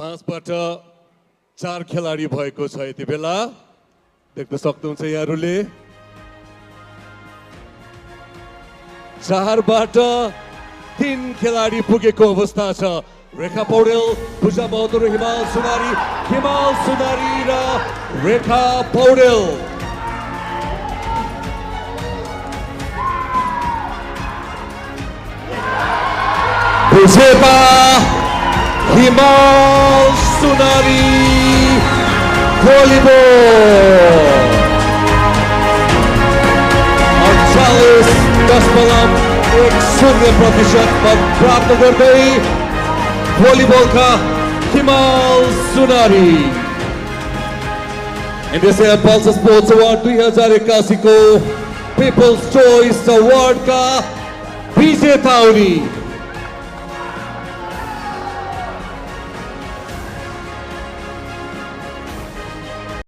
5बाट 4 खेलाडी भएको छ यति बेला देख्न सक्नुहुन्छ यहाँहरूले 4बाट 3 खेलाडी पुगेको अवस्था छ रेखा पौडेल पूजा बहादुर हिमाल सुनारी र रेखा Paudel Puseba Himal Sunari Volleyball 48.10% प्राप्त गर्दै भलिबलका हिमाल सुनारी एनडिसी पल्स स्पोर्ट्स अवार्ड 2081 को पिपल्स चोइस अवार्ड का विजेता हुने